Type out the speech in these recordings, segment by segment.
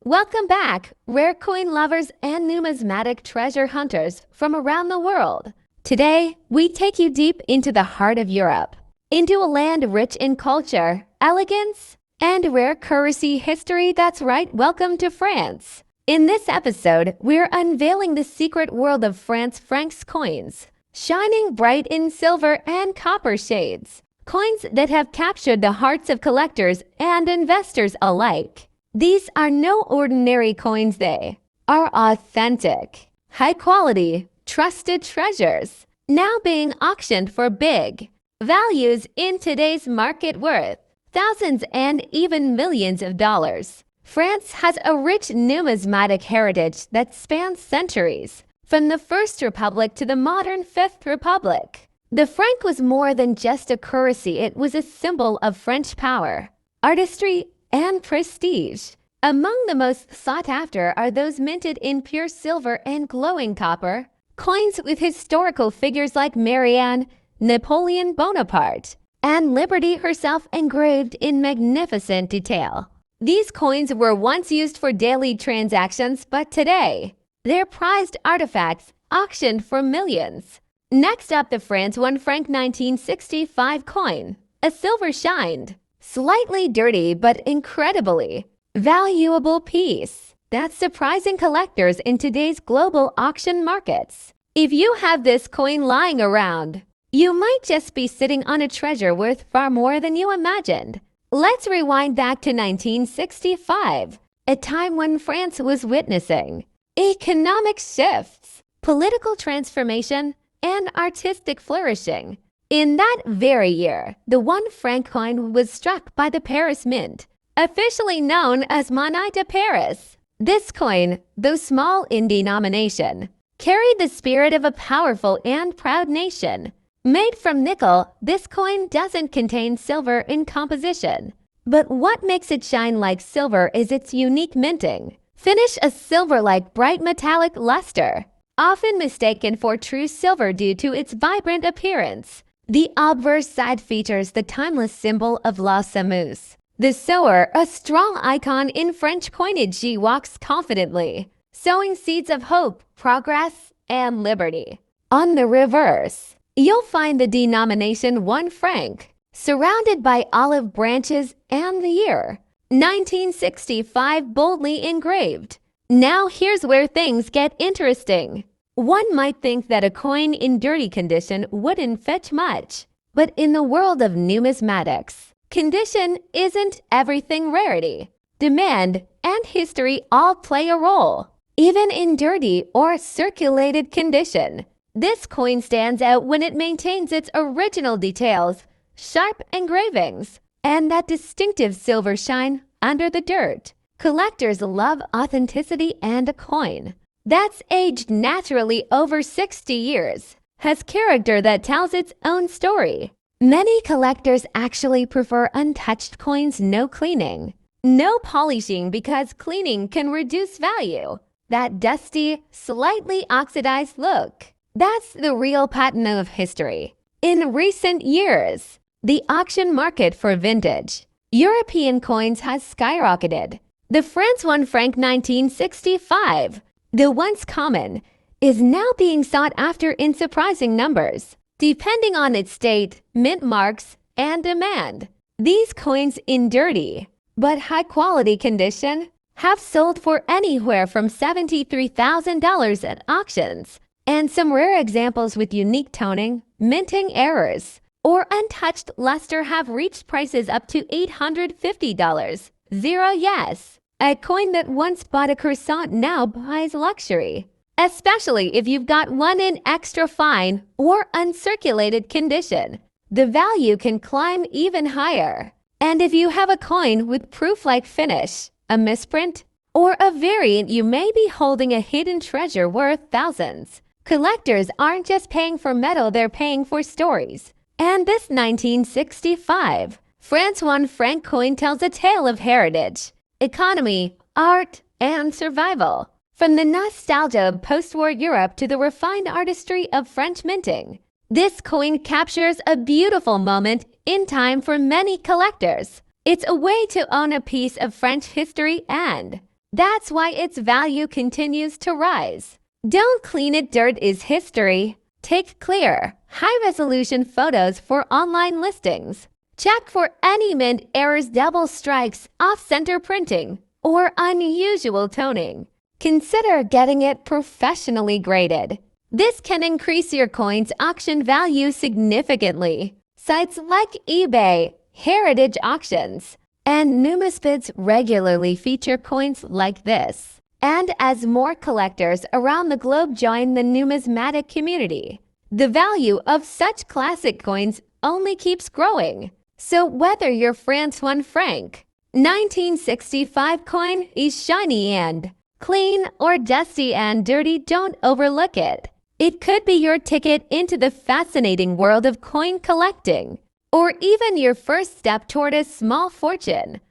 Welcome back, rare coin lovers and numismatic treasure hunters from around the world. Today, we take you deep into the heart of Europe, into a land rich in culture, elegance, and rare currency history. That's right, welcome to France. In this episode, we're unveiling the secret world of Franc's coins, shining bright in silver and copper shades. Coins that have captured the hearts of collectors and investors alike. These are no ordinary coins, they are authentic, high-quality, trusted treasures, now being auctioned for big values in today's market worth thousands and even millions of dollars. France has a rich numismatic heritage that spans centuries, from the First Republic to the modern Fifth Republic. The franc was more than just a currency, it was a symbol of French power, artistry, and prestige. Among the most sought after are those minted in pure silver and glowing copper, coins with historical figures like Marianne, Napoleon Bonaparte, and Liberty herself engraved in magnificent detail. These coins were once used for daily transactions, but today, they're prized artifacts auctioned for millions. Next up, the France 1 franc 1965 coin, a silver-shined, slightly dirty but incredibly valuable piece that's surprising collectors in today's global auction markets. If you have this coin lying around, you might just be sitting on a treasure worth far more than you imagined. Let's rewind back to 1965, a time when France was witnessing economic shifts, political transformation, and artistic flourishing. In that very year, the 1 franc coin was struck by the Paris Mint, officially known as Monnaie de Paris. This coin, though small in denomination, carried the spirit of a powerful and proud nation. Made from nickel, this coin doesn't contain silver in composition. But what makes it shine like silver is its unique minting finish, a silver-like bright metallic luster, often mistaken for true silver due to its vibrant appearance. The obverse side features the timeless symbol of La Sameuse. The sower, a strong icon in French coinage, she walks confidently, sowing seeds of hope, progress, and liberty. On the reverse, you'll find the denomination 1 franc, surrounded by olive branches and the year 1965 boldly engraved. Now here's where things get interesting. One might think that a coin in dirty condition wouldn't fetch much, but in the world of numismatics, condition isn't everything. Rarity, demand, and history all play a role. Even in dirty or circulated condition, this coin stands out when it maintains its original details, sharp engravings, and that distinctive silver shine under the dirt. Collectors love authenticity, and a coin that's aged naturally over 60 years has character that tells its own story. Many collectors actually prefer untouched coins, no cleaning, no polishing, because cleaning can reduce value. That dusty, slightly oxidized look, that's the real patina of history. In recent years, the auction market for vintage European coins has skyrocketed. The France 1 franc 1965, the once common, is now being sought after in surprising numbers, depending on its date, mint marks, and demand. These coins in dirty but high-quality condition have sold for anywhere from $73,000 at auctions, and some rare examples with unique toning, minting errors, or untouched luster have reached prices up to $850. Yes. A coin that once bought a croissant now buys luxury, especially if you've got one in extra fine or uncirculated condition. The value can climb even higher. And if you have a coin with proof-like finish, a misprint, or a variant, you may be holding a hidden treasure worth thousands. Collectors aren't just paying for metal, they're paying for stories. And this 1965 France 1 franc coin tells a tale of heritage, economy, art, and survival. From the nostalgia of post-war Europe to the refined artistry of French minting, this coin captures a beautiful moment in time for many collectors. It's a way to own a piece of French history and That's why its value continues to rise. Don't clean it, dirt is history. Take clear, high-resolution photos for online listings. Check for any mint errors, double strikes, off-center printing, or unusual toning. Consider getting it professionally graded. This can increase your coin's auction value significantly. Sites like eBay, Heritage Auctions, and Numisbids regularly feature coins like this. And as more collectors around the globe join the numismatic community, the value of such classic coins only keeps growing. So whether your Franc 1965 coin is shiny and clean or dusty and dirty, don't overlook it. It could be your ticket into the fascinating world of coin collecting, or even your first step toward a small fortune.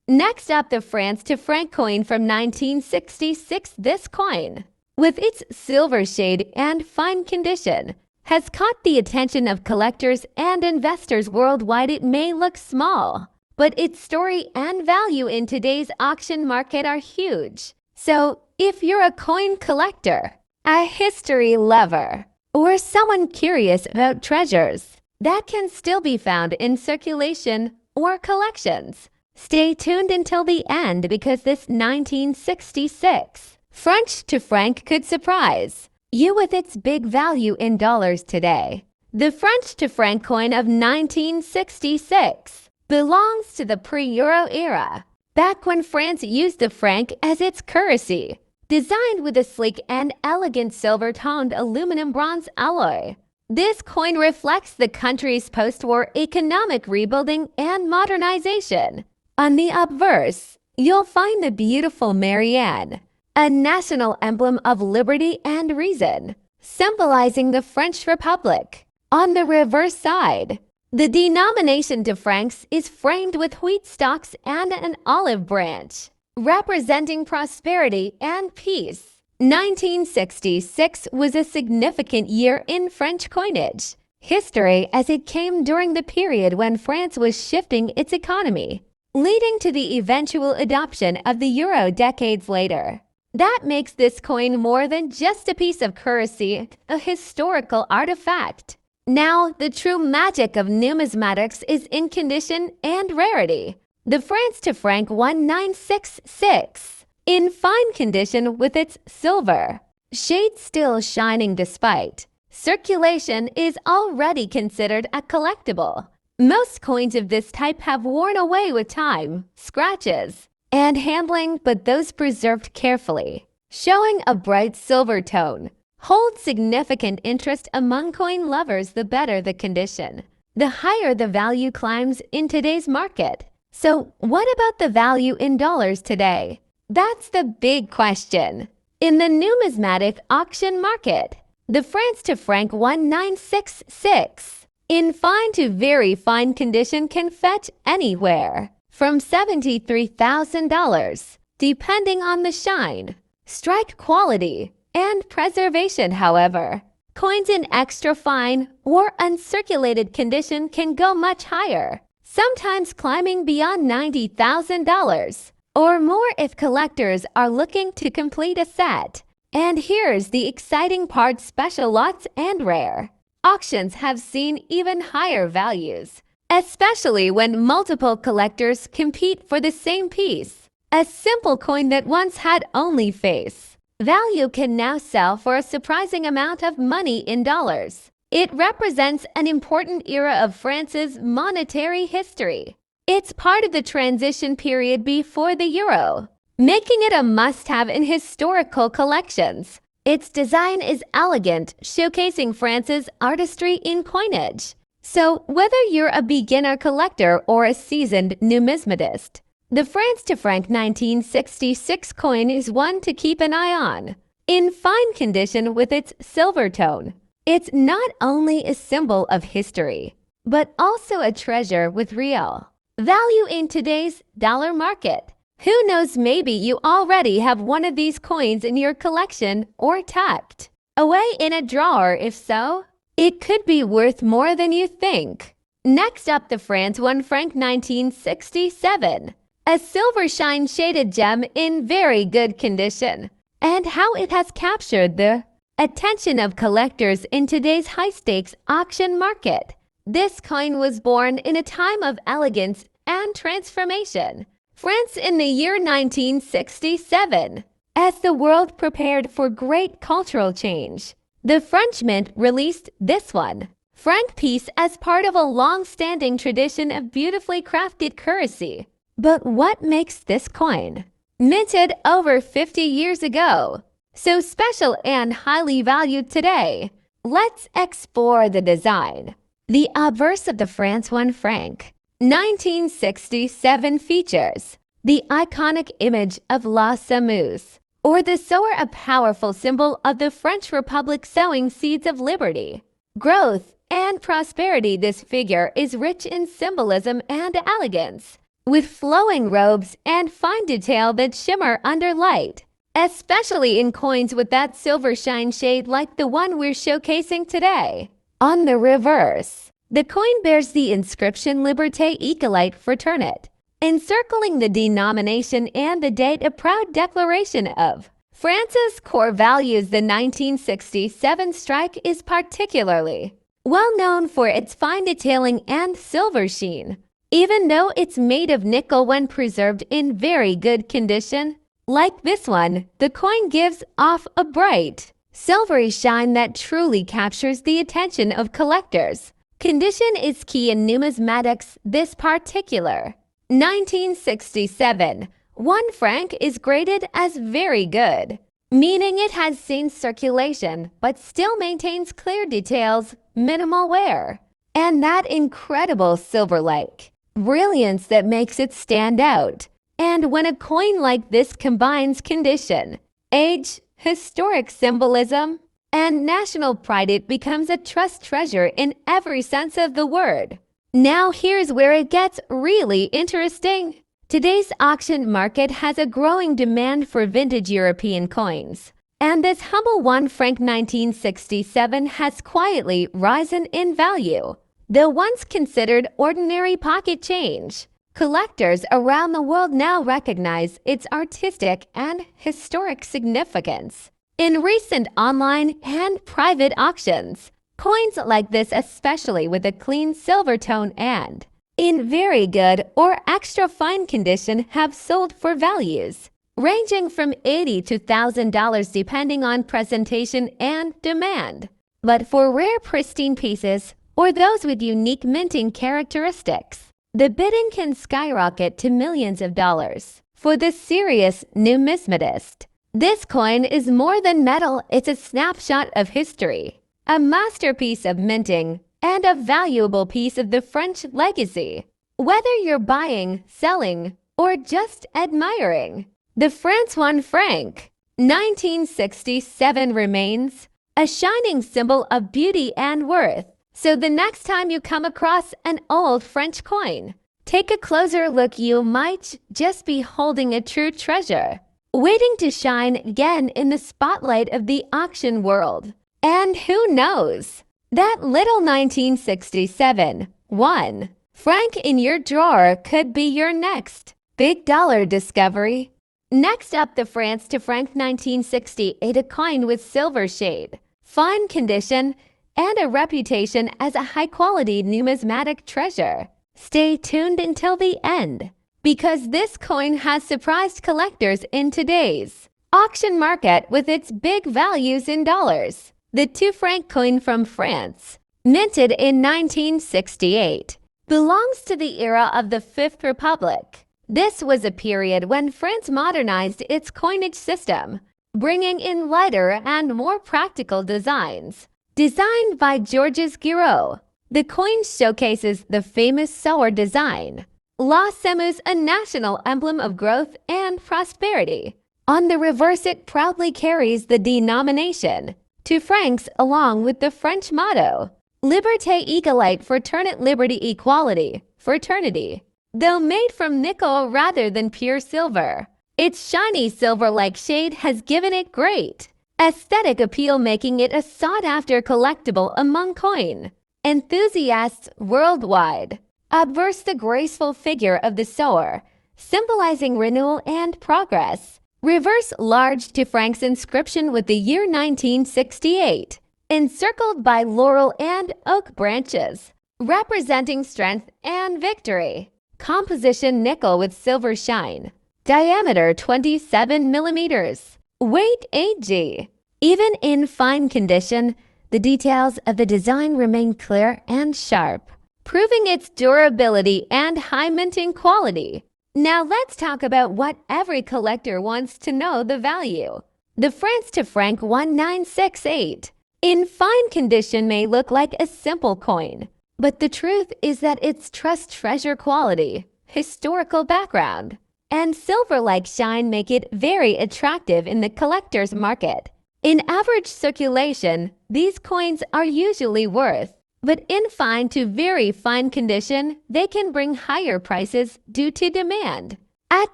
Next up, the Franc coin from 1966. This coin, with its silver shade and fine condition, has caught the attention of collectors and investors worldwide. It may look small, but its story and value in today's auction market are huge. So, if you're a coin collector, a history lover, or someone curious about treasures that can still be found in circulation or collections, stay tuned until the end, because this 1966 Franc could surprise you with its big value in dollars today. The Franc coin of 1966 belongs to the pre-Euro era, back when France used the franc as its currency. Designed with a sleek and elegant silver-toned aluminum bronze alloy, this coin reflects the country's post-war economic rebuilding and modernization. On the obverse, you'll find the beautiful Marianne, a national emblem of liberty and reason, symbolizing the French Republic. On the reverse side, the denomination de francs is framed with wheat stalks and an olive branch, representing prosperity and peace. 1966 was a significant year in French coinage history, as it came during the period when France was shifting its economy, leading to the eventual adoption of the euro decades later. That makes this coin more than just a piece of currency, a historical artifact. Now, the true magic of numismatics is in condition and rarity. The Franc 1966, in fine condition with its silver shade still shining despite circulation, is already considered a collectible. Most coins of this type have worn away with time, scratches, and handling, but those preserved carefully, showing a bright silver tone, hold significant interest among coin lovers. The better the condition, the higher the value climbs in today's market. So, what about the value in dollars today? That's the big question. In the numismatic auction market, the Franc 1966 in fine to very fine condition can fetch anywhere from $73,000, depending on the shine, strike quality, and preservation. However, coins in extra fine or uncirculated condition can go much higher, sometimes climbing beyond $90,000 or more if collectors are looking to complete a set. And here's the exciting part: special lots and rare auctions have seen even higher values, especially when multiple collectors compete for the same piece. A simple coin that once had only face value can now sell for a surprising amount of money in dollars. It represents an important era of France's monetary history. It's part of the transition period before the euro, making it a must-have in historical collections. Its design is elegant, showcasing France's artistry in coinage. So, whether you're a beginner collector or a seasoned numismatist, the Franc 1966 coin is one to keep an eye on. In fine condition with its silver tone, it's not only a symbol of history, but also a treasure with real value in today's dollar market. Who knows, maybe you already have one of these coins in your collection or tucked away in a drawer. If so, it could be worth more than you think. Next up, the Franc 1967, a silver shine shaded gem in very good condition, and how it has captured the attention of collectors in today's high-stakes auction market. This coin was born in a time of elegance and transformation, France in the year 1967. As the world prepared for great cultural change, the French mint released this one, Franc piece, as part of a long-standing tradition of beautifully crafted currency. But what makes this coin, minted over 50 years ago, so special and highly valued today? Let's explore the design. The obverse of the France 1 franc, 1967 features the iconic image of La Semeuse, or the sower, a powerful symbol of the French Republic sowing seeds of liberty, growth, and prosperity. This figure is rich in symbolism and elegance, with flowing robes and fine detail that shimmer under light, especially in coins with that silver shine shade like the one we're showcasing today. On the reverse, the coin bears the inscription Liberté Égalité Fraternité, encircling the denomination and the date, a proud declaration of France's core values. The 1967 strike is particularly well known for its fine detailing and silver sheen. Even though it's made of nickel, when preserved in very good condition, like this one, the coin gives off a bright, silvery shine that truly captures the attention of collectors. Condition is key in numismatics. This particular 1967 1 franc is graded as very good, meaning it has seen circulation but still maintains clear details, minimal wear, and that incredible silver-like brilliance that makes it stand out. And when a coin like this combines condition, age, historic symbolism, and national pride, it becomes a trust treasure in every sense of the word. Now here's where it gets really interesting. Today's auction market has a growing demand for vintage European coins, and this humble 1 franc 1967 has quietly risen in value. Though once considered ordinary pocket change, collectors around the world now recognize its artistic and historic significance. In recent online and private auctions, coins like this, especially with a clean silver tone and in very good or extra fine condition, have sold for values ranging from $80 to $1,000 depending on presentation and demand. But for rare pristine pieces, or those with unique minting characteristics, the bidding can skyrocket to millions of dollars. For the serious numismatist, this coin is more than metal. It's a snapshot of history, a masterpiece of minting, and a valuable piece of the French legacy. Whether you're buying, selling, or just admiring, the France 1 franc 1967 remains a shining symbol of beauty and worth. So the next time you come across an old French coin, take a closer look. You might just be holding a true treasure, waiting to shine again in the spotlight of the auction world. And who knows, that little 1967 1 franc in your drawer could be your next big dollar discovery. Next up, the France to franc 1968, a coin with silver shade, fine condition, and a reputation as a high-quality numismatic treasure. Stay tuned until the end, because this coin has surprised collectors in today's auction market with its big values in dollars. The 2 franc coin from France, minted in 1968, belongs to the era of the Fifth Republic. This was a period when France modernized its coinage system, bringing in lighter and more practical designs. Designed by Georges Giraud, the coin showcases the famous sower design, La Semeuse, a national emblem of growth and prosperity. On the reverse, it proudly carries the denomination, 2 francs, along with the French motto, Liberté Égalité Fraternité, liberty, equality, fraternity. Though made from nickel rather than pure silver, its shiny silver-like shade has given it great aesthetic appeal, making it a sought-after collectible among coin enthusiasts worldwide. Obverse, the graceful figure of the sower, symbolizing renewal and progress. Reverse large to Franc's inscription with the year 1968, encircled by laurel and oak branches, representing strength and victory. Composition nickel with silver shine. Diameter 27 millimeters. Weight 8 g. Even in fine condition, the details of the design remain clear and sharp, proving its durability and high minting quality. Now let's talk about what every collector wants to know: the value. The France to Franc 1968. In fine condition may look like a simple coin, but the truth is that its treasure quality, historical background, and silver-like shine make it very attractive in the collector's market. In average circulation, these coins are usually worth, but in fine to very fine condition, they can bring higher prices due to demand. At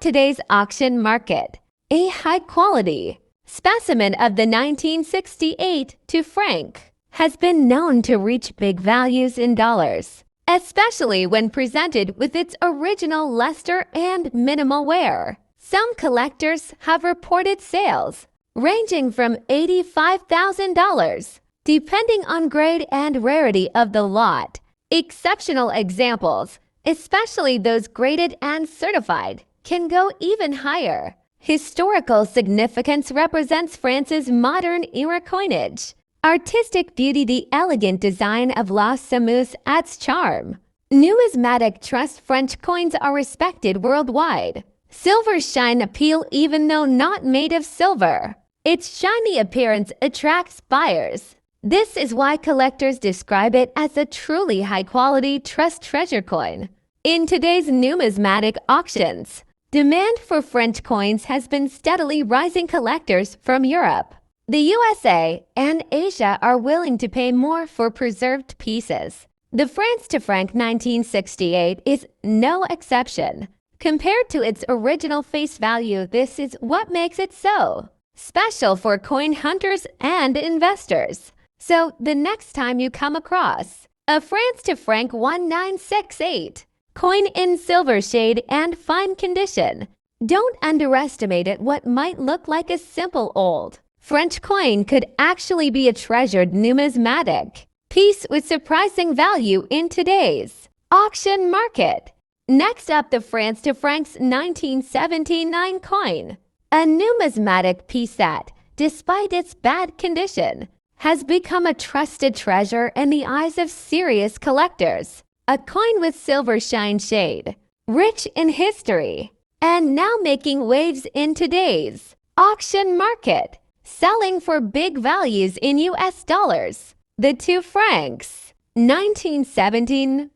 today's auction market, a high-quality specimen of the 1968 to Franc has been known to reach big values in dollars, especially when presented with its original luster and minimal wear. Some collectors have reported sales ranging from $85,000, depending on grade and rarity of the lot. Exceptional examples, especially those graded and certified, can go even higher. Historical significance represents France's modern-era coinage. Artistic beauty, the elegant design of La Semouse adds charm. Numismatic trust, French coins are respected worldwide. Silver shine appeal even though not made of silver. Its shiny appearance attracts buyers. This is why collectors describe it as a truly high-quality treasure coin. In today's numismatic auctions, demand for French coins has been steadily rising. Collectors from Europe, the USA, and Asia are willing to pay more for preserved pieces. The France to Franc 1968 is no exception. Compared to its original face value, this is what makes it so special for coin hunters and investors. So the next time you come across a France to Franc 1968 coin in silver shade and fine condition, don't underestimate it. What might look like a simple old French coin could actually be a treasured numismatic piece with surprising value in today's auction market. Next up, the France to Franc's 1979 coin, a numismatic piece that, despite its bad condition, has become a trusted treasure in the eyes of serious collectors. A coin with silver shine shade, rich in history, and now making waves in today's auction market, selling for big values in US dollars. The 2 francs 1979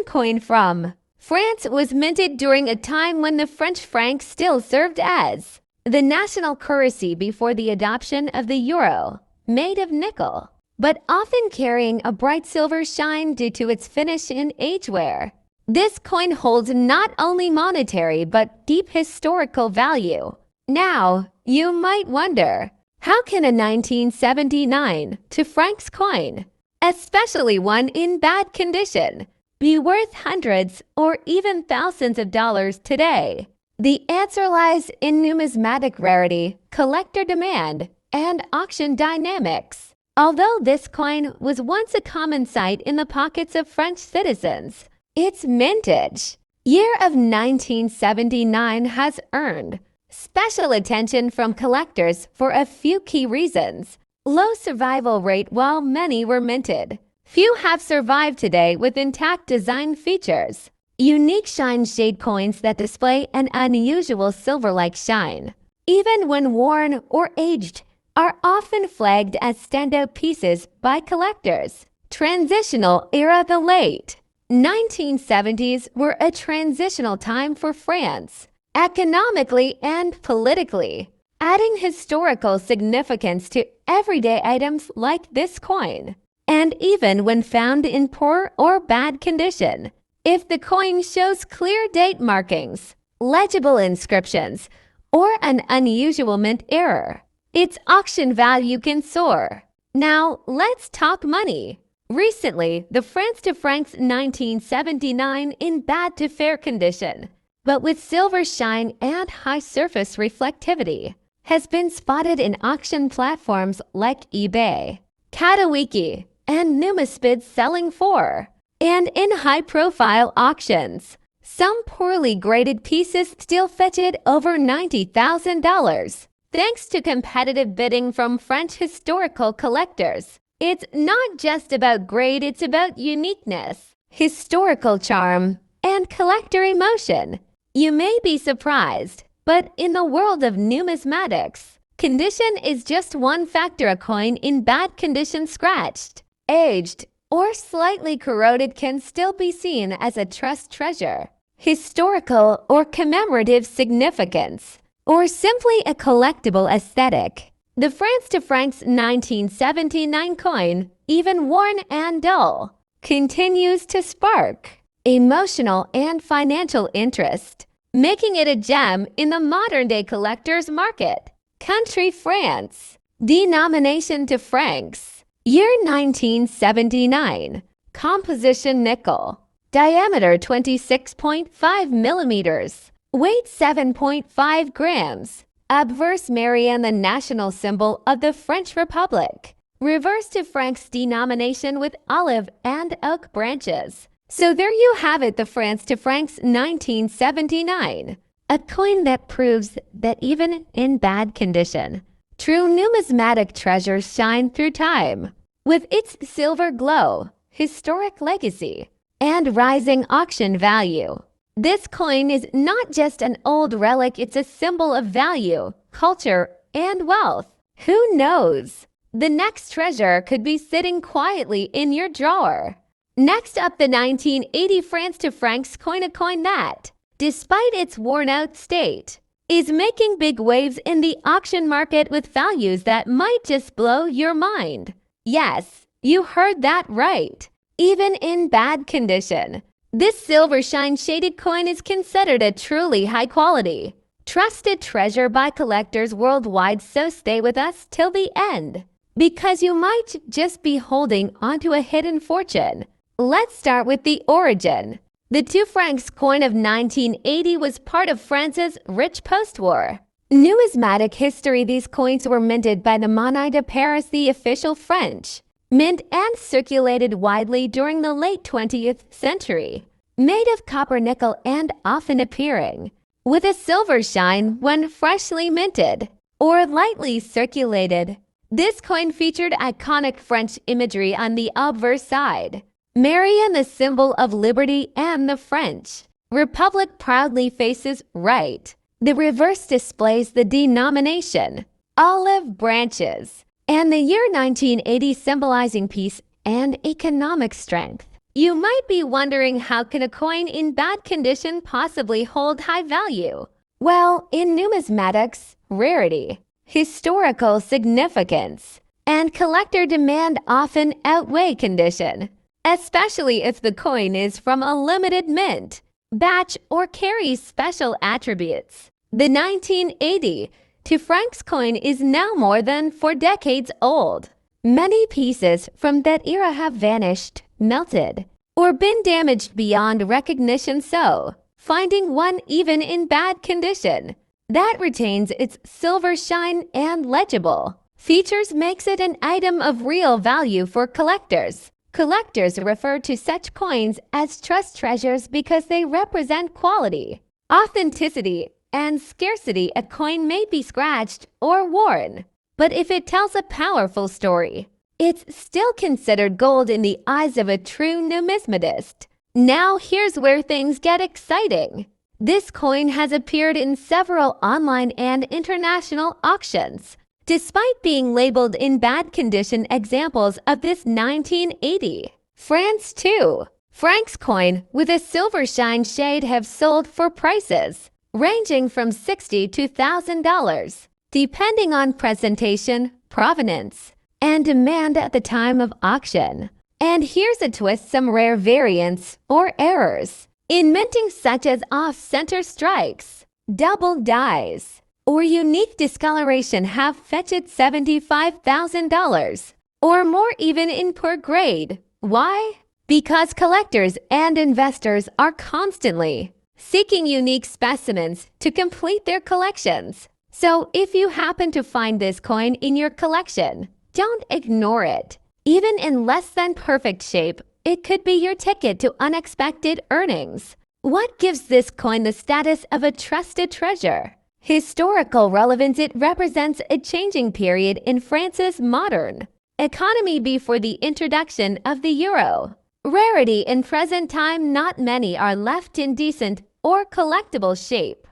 coin from France was minted during a time when the French franc still served as the national currency before the adoption of the euro. Made of nickel, but often carrying a bright silver shine due to its finish in age wear. This coin holds not only monetary but deep historical value. Now, you might wonder, how can a 1979 to Franc's coin, especially one in bad condition, be worth hundreds or even thousands of dollars today? The answer lies in numismatic rarity, collector demand, and auction dynamics. Although this coin was once a common sight in the pockets of French citizens, its mintage year of 1979 has earned special attention from collectors for a few key reasons. Low survival rate. While many were minted, few have survived today with intact design features. Unique shine shade coins that display an unusual silver-like shine, even when worn or aged, are often flagged as standout pieces by collectors. Transitional era. The late 1970s were a transitional time for France, economically and politically, adding historical significance to everyday items like this coin. And even when found in poor or bad condition, if the coin shows clear date markings, legible inscriptions, or an unusual mint error, its auction value can soar. Now, let's talk money. Recently, the France to Franc's 1979 in bad to fair condition but with silver shine and high surface reflectivity, has been spotted in auction platforms like eBay, Katawiki, and Numisbid selling for, and in high-profile auctions. Some poorly graded pieces still fetched over $90,000. Thanks to competitive bidding from French historical collectors. It's not just about grade, it's about uniqueness, historical charm, and collector emotion. You may be surprised, but in the world of numismatics, condition is just one factor. A coin in bad condition, scratched, aged, or slightly corroded can still be seen as a trust treasure, historical or commemorative significance, or simply a collectible aesthetic. The France to Franc's 1979 coin, even worn and dull, continues to spark emotional and financial interest, making it a gem in the modern-day collector's market. Country France. Denomination to francs. Year 1979. Composition nickel. Diameter 26.5 millimeters. Weight 7.5 grams. Obverse Marianne, the national symbol of the French Republic. Reverse to francs denomination with olive and oak branches. So there you have it, the France to francs 1979. A coin that proves that even in bad condition, true numismatic treasures shine through time. With its silver glow, historic legacy, and rising auction value, this coin is not just an old relic, it's a symbol of value, culture, and wealth. Who knows? The next treasure could be sitting quietly in your drawer. Next up, the 1980 France to francs coin, a coin that, despite its worn-out state, is making big waves in the auction market with values that might just blow your mind. Yes, you heard that right. Even in bad condition, this silver shine shaded coin is considered a truly high-quality, trusted treasure by collectors worldwide. So stay with us till the end, because you might just be holding onto a hidden fortune. Let's start with the origin. The 2 francs coin of 1980 was part of France's rich post-war numismatic history. These coins were minted by the Monnaie de Paris, the official French mint, and circulated widely during the late 20th century. Made of copper nickel and often appearing with a silver shine when freshly minted or lightly circulated. This coin featured iconic French imagery on the obverse side. Marianne, the symbol of liberty and the French Republic, proudly faces right. The reverse displays the denomination, olive branches, and the year 1980, symbolizing peace and economic strength. You might be wondering, how can a coin in bad condition possibly hold high value? Well, in numismatics, rarity, historical significance, and collector demand often outweigh condition, especially if the coin is from a limited mint, batch, or carries special attributes. The 1980 to francs coin is now more than 4 decades old. Many pieces from that era have vanished, melted, or been damaged beyond recognition, so finding one even in bad condition that retains its silver shine and legible features makes it an item of real value for collectors. Collectors refer to such coins as trust treasures because they represent quality, authenticity, and scarcity. A coin may be scratched or worn, but if it tells a powerful story, it's still considered gold in the eyes of a true numismatist. Now here's where things get exciting. This coin has appeared in several online and international auctions. Despite being labeled in bad condition, examples of this 1980 France 2 francs coin with a silver shine shade have sold for prices ranging from $60 to $1,000, depending on presentation, provenance, and demand at the time of auction. And here's a twist: some rare variants or errors in minting, such as off-center strikes, double dies, or unique discoloration, have fetched $75,000 or more, even in poor grade. Why? Because collectors and investors are constantly seeking unique specimens to complete their collections. So if you happen to find this coin in your collection, don't ignore it. Even in less than perfect shape, it could be your ticket to unexpected earnings. What gives this coin the status of a trusted treasure? Historical relevance. It represents a changing period in France's modern economy before the introduction of the euro. Rarity. In present time, not many are left in decent or collectible shape.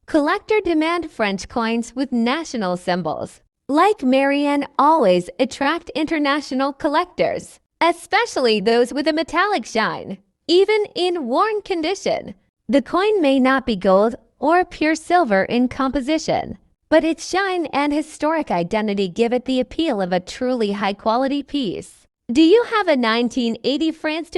Collector demand. French coins with national symbols, like Marianne, always attract international collectors, especially those with a metallic shine. Even in worn condition, the coin may not be gold or pure silver in composition, but its shine and historic identity give it the appeal of a truly high-quality piece. Do you have a 1980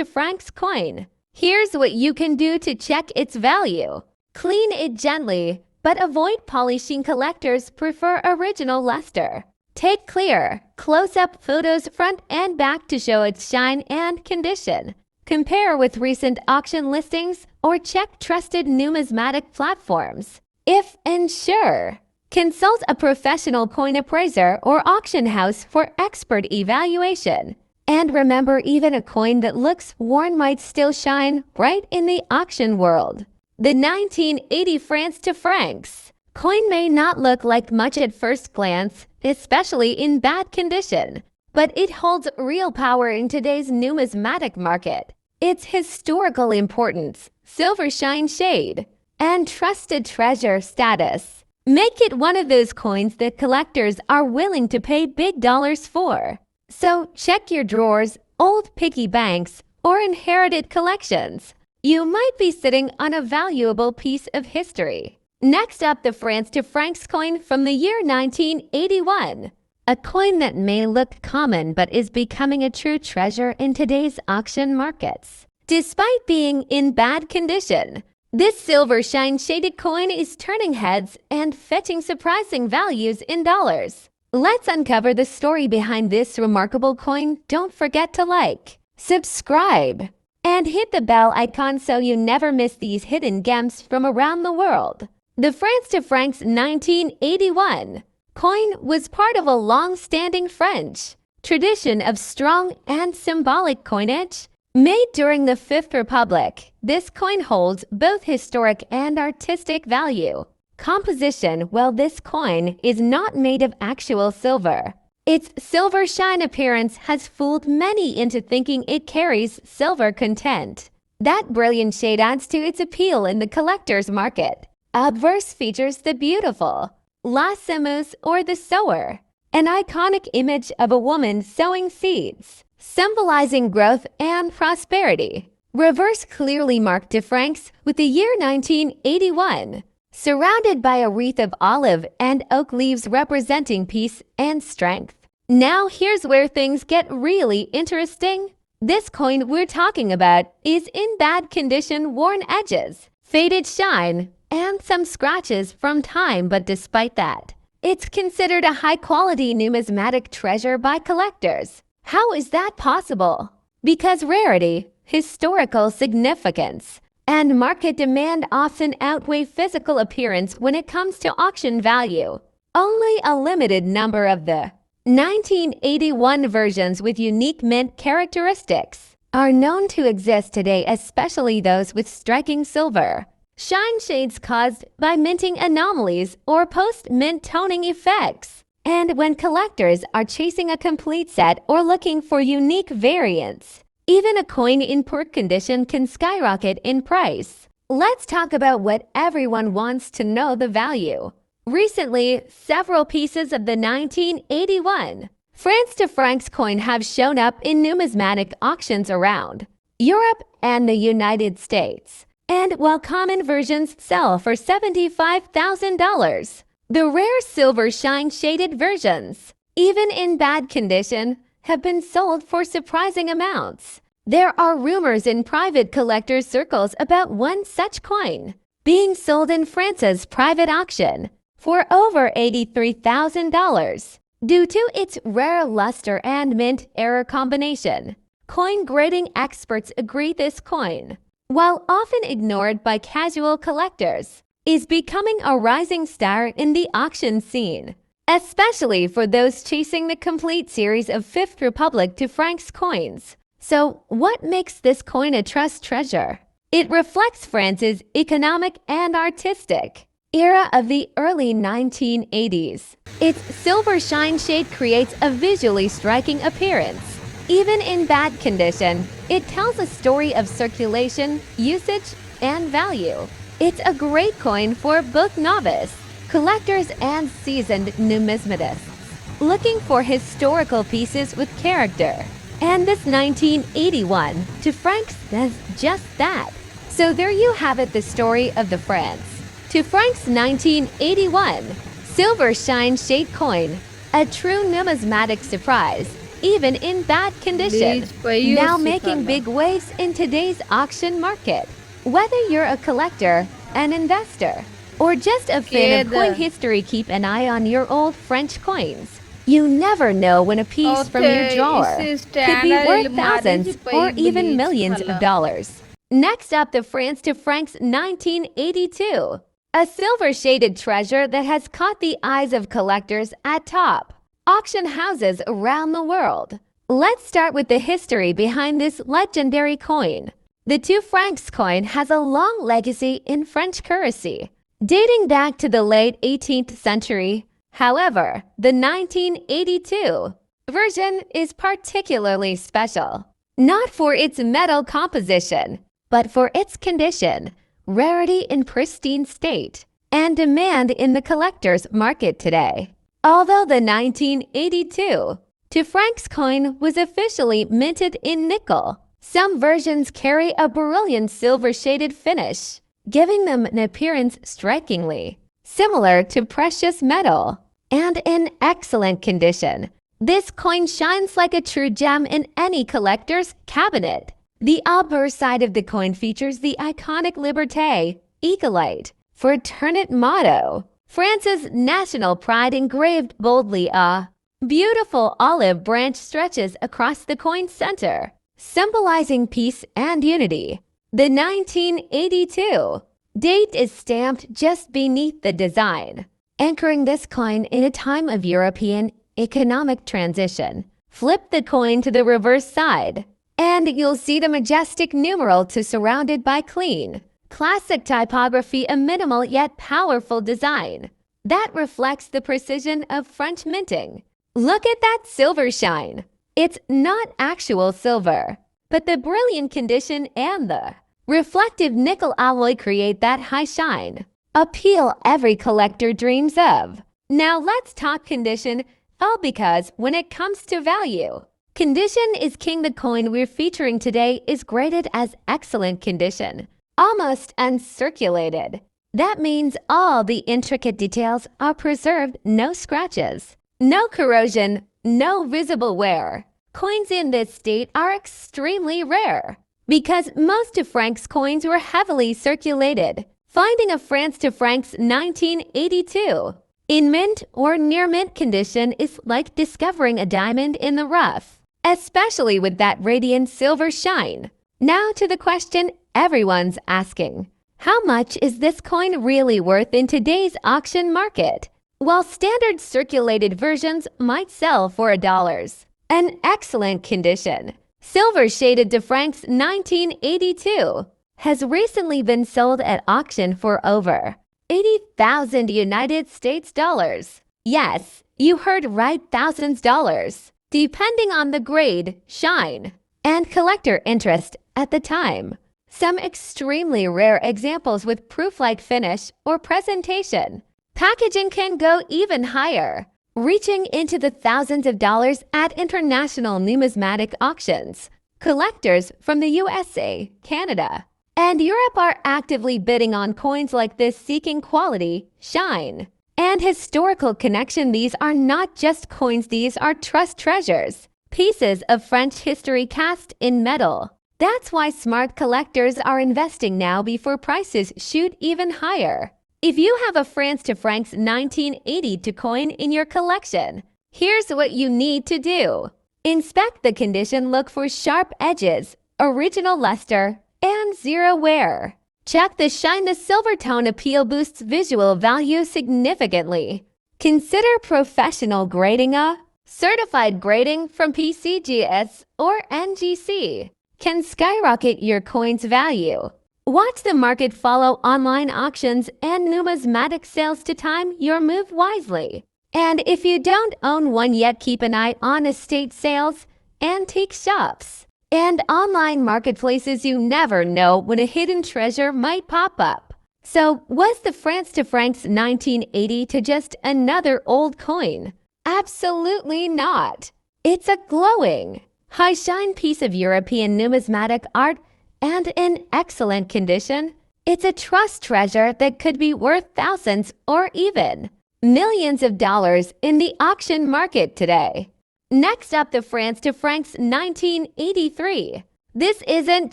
Franc coin? Here's what you can do to check its value. Clean it gently, but avoid polishing. Collectors prefer original luster. Take clear, close-up photos front and back to show its shine and condition. Compare with recent auction listings or check trusted numismatic platforms. If unsure, consult a professional coin appraiser or auction house for expert evaluation. And remember, even a coin that looks worn might still shine bright in the auction world. The 1980 Francs coin may not look like much at first glance, especially in bad condition, but it holds real power in today's numismatic market. Its historical importance, silver shine shade, and trusted treasure status make it one of those coins that collectors are willing to pay big dollars for. So check your drawers, old piggy banks, or inherited collections. You might be sitting on a valuable piece of history. Next up, the Francs coin from the year 1981. A coin that may look common but is becoming a true treasure in today's auction markets. Despite being in bad condition, this silver shine-shaded coin is turning heads and fetching surprising values in dollars. Let's uncover the story behind this remarkable coin. Don't forget to like, subscribe, and hit the bell icon so you never miss these hidden gems from around the world. The Francs 1981 coin was part of a long-standing French tradition of strong and symbolic coinage. Made during the Fifth Republic, this coin holds both historic and artistic value. Composition. Well, this coin is not made of actual silver. Its silver shine appearance has fooled many into thinking it carries silver content. That brilliant shade adds to its appeal in the collector's market. Obverse features the beautiful La Semeuse, or the sower, an iconic image of a woman sowing seeds, symbolizing growth and prosperity. Reverse clearly marked de Francs with the year 1981, surrounded by a wreath of olive and oak leaves representing peace and strength. Now here's where things get really interesting. This coin we're talking about is in bad condition, worn edges, faded shine, and some scratches from time, but despite that, it's considered a high-quality numismatic treasure by collectors. How is that possible? Because rarity, historical significance, and market demand often outweigh physical appearance when it comes to auction value. Only a limited number of the 1981 versions with unique mint characteristics are known to exist today, especially those with striking silver shine shades caused by minting anomalies or post-mint toning effects. And when collectors are chasing a complete set or looking for unique variants, even a coin in poor condition can skyrocket in price. Let's talk about what everyone wants to know: the value. Recently, several pieces of the 1981 Francs coin have shown up in numismatic auctions around Europe and the United States. And while common versions sell for $75,000, the rare silver shine-shaded versions, even in bad condition, have been sold for surprising amounts. There are rumors in private collector circles about one such coin being sold in France's private auction for over $83,000 due to its rare luster and mint error combination. Coin grading experts agree this coin while often ignored by casual collectors, is becoming a rising star in the auction scene, especially for those chasing the complete series of Fifth Republic to Franc's coins. So, what makes this coin a trust treasure? It reflects France's economic and artistic era of the early 1980s. Its silver shine shade creates a visually striking appearance. Even in bad condition, it tells a story of circulation, usage, and value. It's a great coin for both novice collectors and seasoned numismatists looking for historical pieces with character. And this 1981 to Franc does just that. So there you have it, the story of the France to Franc's 1981 silver shine shade coin, a true numismatic surprise, even in bad condition, now making big waves in today's auction market. Whether you're a collector, an investor, or just a fan of coin history, keep an eye on your old French coins. You never know when a piece from your drawer could be worth thousands or even millions of dollars. Next up, the France to Franc's 1982, a silver-shaded treasure that has caught the eyes of collectors at top auction houses around the world. Let's start with the history behind this legendary coin. The 2 francs coin has a long legacy in French currency, dating back to the late 18th century. However, the 1982 version is particularly special, not for its metal composition, but for its condition, rarity in pristine state, and demand in the collector's market today. Although the 1982 to Franc's coin was officially minted in nickel, some versions carry a brilliant silver-shaded finish, giving them an appearance strikingly similar to precious metal. And in excellent condition, this coin shines like a true gem in any collector's cabinet. The obverse side of the coin features the iconic Liberté, Ecolite, Fraternit motto, France's national pride engraved boldly. A beautiful olive branch stretches across the coin's center, symbolizing peace and unity. The 1982 date is stamped just beneath the design, anchoring this coin in a time of European economic transition. Flip the coin to the reverse side, and you'll see the majestic numeral to surrounded by clean, classic typography, a minimal yet powerful design that reflects the precision of French minting. Look at that silver shine. It's not actual silver, but the brilliant condition and the reflective nickel alloy create that high shine appeal every collector dreams of. Now let's talk condition, all because when it comes to value, condition is king. The coin we're featuring today is graded as excellent condition, almost uncirculated. That means all the intricate details are preserved, no scratches, no corrosion, no visible wear. Coins in this state are extremely rare because most of Franc's coins were heavily circulated. Finding a France to Franc's 1982 in mint or near mint condition is like discovering a diamond in the rough, especially with that radiant silver shine. Now to the question everyone's asking. How much is this coin really worth in today's auction market? While standard circulated versions might sell for $1, an excellent condition, silver shaded to Franc's 1982 has recently been sold at auction for over 80,000 United States dollars. Yes, you heard right, thousands dollars, depending on the grade, shine, and collector interest at the time. Some extremely rare examples with proof-like finish or presentation. Packaging can go even higher, reaching into the thousands of dollars at international numismatic auctions. Collectors from the USA, Canada, and Europe are actively bidding on coins like this, seeking quality, shine, and historical connection. These are not just coins, these are trust treasures, pieces of French history cast in metal. That's why smart collectors are investing now before prices shoot even higher. If you have a France to Franc's 1982 coin in your collection, here's what you need to do. Inspect the condition, look for sharp edges, original luster, and 0 wear. Check the shine. The silver tone appeal boosts visual value significantly. Consider professional grading. A certified grading from PCGS or NGC can skyrocket your coin's value. Watch the market, follow online auctions and numismatic sales to time your move wisely. And if you don't own one yet, keep an eye on estate sales, antique shops, and online marketplaces. You never know when a hidden treasure might pop up. So, was the France to Franc's 1980 to just another old coin? Absolutely not. It's a glowing, high-shine piece of European numismatic art and in excellent condition. It's a trust treasure that could be worth thousands or even millions of dollars in the auction market today. Next up, the France to Franc's 1983. This isn't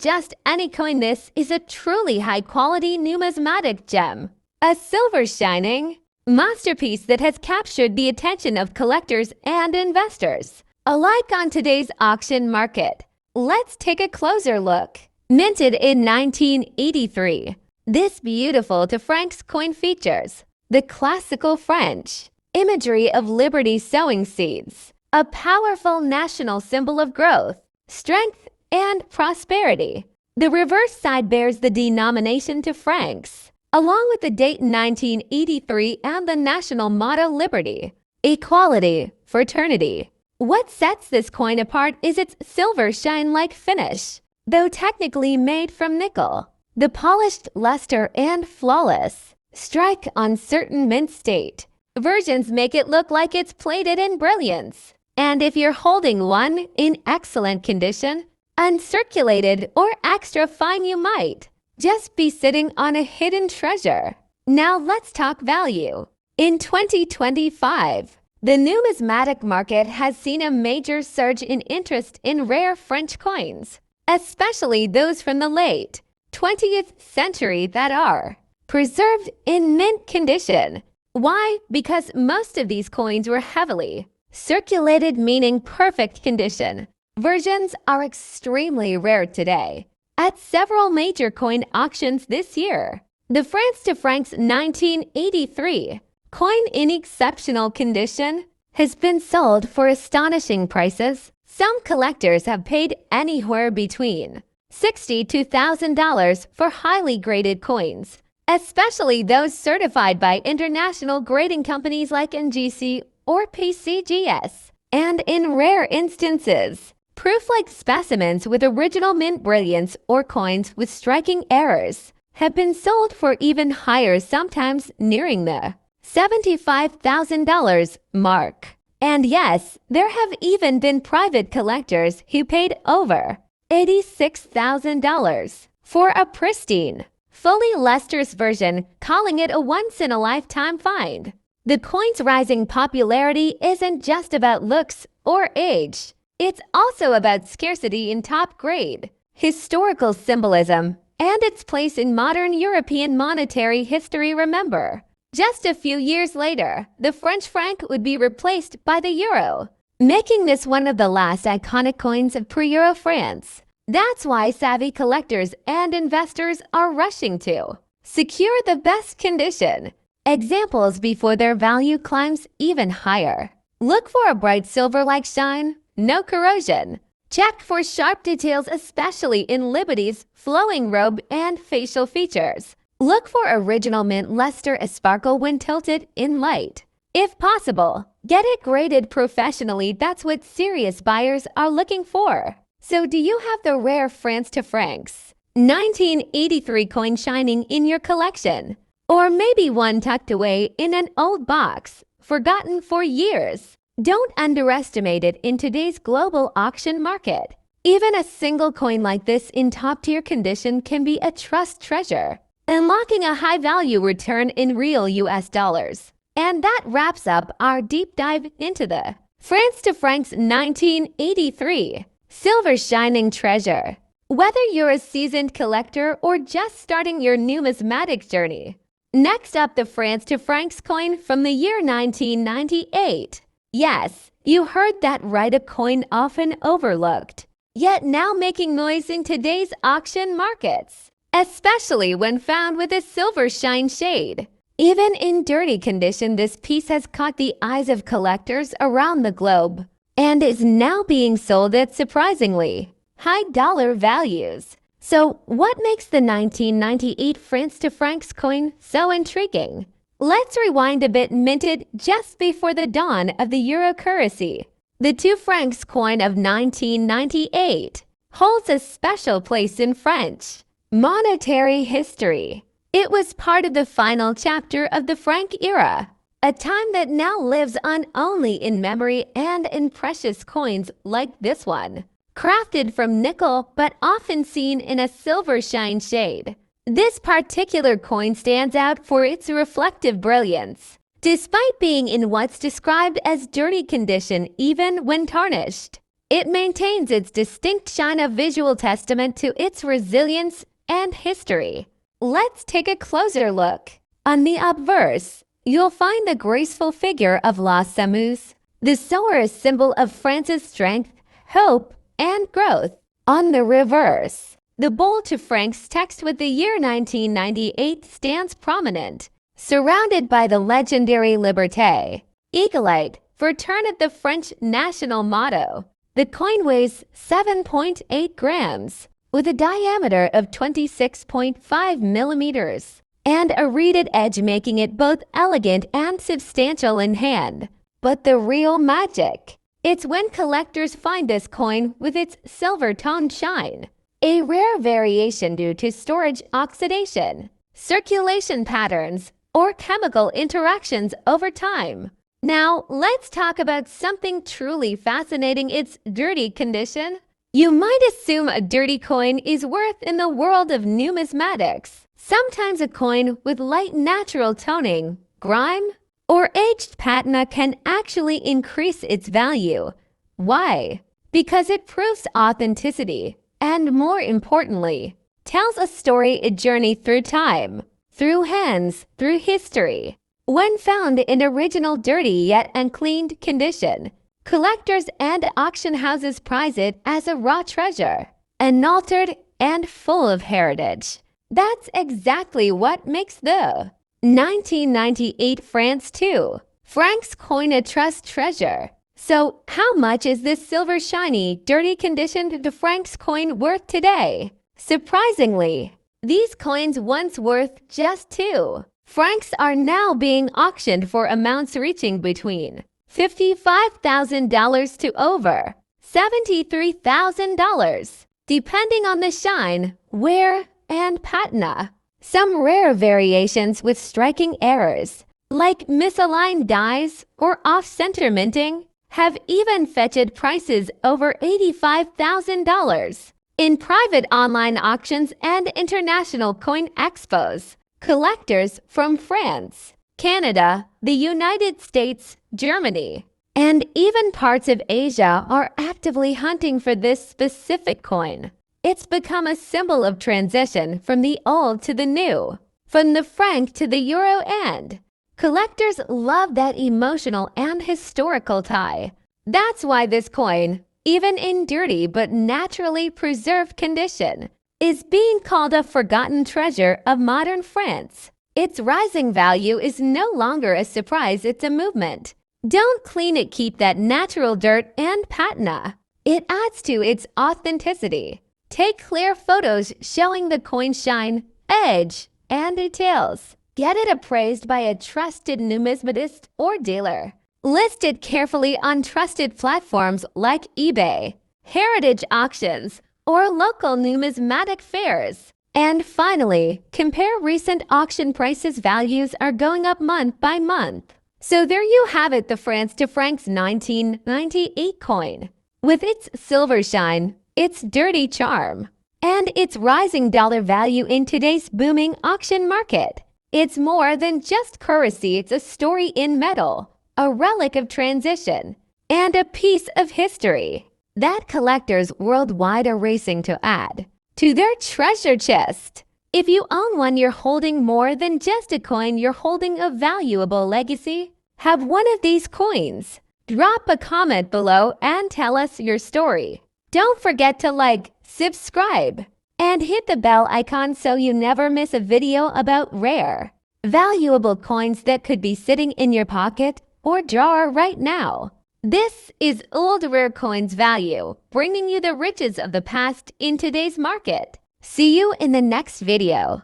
just any coin. This is a truly high-quality numismatic gem. A silver shining masterpiece that has captured the attention of collectors and investors alike on today's auction market. Let's take a closer look. Minted in 1983, this beautiful to Franc's coin features the classical French imagery of liberty sowing seeds, a powerful national symbol of growth, strength, and prosperity. The reverse side bears the denomination to francs, along with the date 1983 and the national motto liberty, equality, fraternity. What sets this coin apart is its silver shine-like finish. Though technically made from nickel, the polished luster and flawless strike on certain mint state versions make it look like it's plated in brilliance. And if you're holding one in excellent condition, uncirculated or extra fine, you might just be sitting on a hidden treasure. Now let's talk value. In 2025, the numismatic market has seen a major surge in interest in rare French coins, especially those from the late 20th century that are preserved in mint condition. Why? Because most of these coins were heavily circulated, meaning perfect condition. Versions are extremely rare today. At several major coin auctions this year, the France to Franc's 1983 coin in exceptional condition has been sold for astonishing prices. Some collectors have paid anywhere between $60 to $1,000 for highly graded coins, especially those certified by international grading companies like NGC or PCGS. And in rare instances, proof-like specimens with original mint brilliance or coins with striking errors have been sold for even higher, sometimes nearing the $75,000 mark. And yes, there have even been private collectors who paid over $86,000 for a pristine, fully lustrous version, calling it a once-in-a-lifetime find. The coin's rising popularity isn't just about looks or age. It's also about scarcity in top grade, historical symbolism, and its place in modern European monetary history. Remember, just a few years later, the French franc would be replaced by the euro, making this one of the last iconic coins of pre-euro France. That's why savvy collectors and investors are rushing to secure the best condition examples before their value climbs even higher. Look for a bright silver-like shine, no corrosion. Check for sharp details, especially in Liberty's flowing robe and facial features. Look for original mint luster, a sparkle when tilted in light. If possible, get it graded professionally. That's what serious buyers are looking for. So do you have the rare France to Franc's 1983 coin shining in your collection? Or maybe one tucked away in an old box, forgotten for years? Don't underestimate it in today's global auction market. Even a single coin like this in top-tier condition can be a trust treasure, unlocking a high-value return in real US dollars. And that wraps up our deep dive into the France to Franc's 1983 silver shining treasure. Whether you're a seasoned collector or just starting your numismatic journey, next up, the France to Franc's coin from the year 1998. Yes, you heard that right, a coin often overlooked. yet now making noise in today's auction markets, especially when found with a silver shine shade. Even in dirty condition, this piece has caught the eyes of collectors around the globe and is now being sold at surprisingly high dollar values. So what makes the 1998 francs coin so intriguing? Let's rewind a bit. Minted just before the dawn of the euro currency, the 2 francs coin of 1998 holds a special place in French monetary history. It was part of the final chapter of the Franc era, a time that now lives on only in memory and in precious coins like this one, crafted from nickel but often seen in a silver shine shade. This particular coin stands out for its reflective brilliance. Despite being in what's described as dirty condition even when tarnished, it maintains its distinct shine, a visual testament to its resilience and history. Let's take a closer look. On the obverse, you'll find the graceful figure of La Sameuse, the source symbol of France's strength, hope, and growth. On the reverse, the bold to francs text with the year 1998 stands prominent, surrounded by the legendary Liberté, Egalite, for turn at the French national motto. The coin weighs 7.8 grams, with a diameter of 26.5 millimeters, and a reeded edge making it both elegant and substantial in hand. But the real magic, it's when collectors find this coin with its silver-toned shine, a rare variation due to storage oxidation, circulation patterns, or chemical interactions over time. Now, let's talk about something truly fascinating: its dirty condition. You might assume a dirty coin is worth in the world of numismatics. Sometimes a coin with light natural toning, grime, or aged patina can actually increase its value. Why? Because it proves authenticity and, more importantly, tells a story, a journey through time, through hands, through history. When found in original dirty yet uncleaned condition, collectors and auction houses prize it as a raw treasure, unaltered and full of heritage. That's exactly what makes the 1998 France 2 francs coin a trust treasure. So, how much is this silver shiny, dirty conditioned francs coin worth today? Surprisingly, these coins once worth just 2 francs are now being auctioned for amounts reaching between $55,000 to over $73,000, depending on the shine, wear, and patina. Some rare variations with striking errors, like misaligned dies or off-center minting, have even fetched prices over $85,000. In private online auctions and international coin expos, collectors from France, Canada, the United States, Germany, and even parts of Asia are actively hunting for this specific coin. It's become a symbol of transition from the old to the new, from the franc to the euro, and collectors love that emotional and historical tie. That's why this coin, even in dirty but naturally preserved condition, is being called a forgotten treasure of modern France. Its rising value is no longer a surprise, it's a movement. Don't clean it, keep that natural dirt and patina. It adds to its authenticity. Take clear photos showing the coin shine, edge, and details. Get it appraised by a trusted numismatist or dealer. List it carefully on trusted platforms like eBay, heritage auctions, or local numismatic fairs. And finally, compare recent auction prices. Values are going up month by month. So there you have it, the France to francs 1998 coin. With its silver shine, its dirty charm, and its rising dollar value in today's booming auction market. It's more than just currency, it's a story in metal, a relic of transition, and a piece of history that collectors worldwide are racing to add to their treasure chest. If you own one, you're holding more than just a coin, you're holding a valuable legacy. Have one of these coins. Drop a comment below and tell us your story. Don't forget to like, subscribe, and hit the bell icon so you never miss a video about rare, valuable coins that could be sitting in your pocket or drawer right now. This is Old Rare Coins Value, bringing you the riches of the past in today's market. See you in the next video.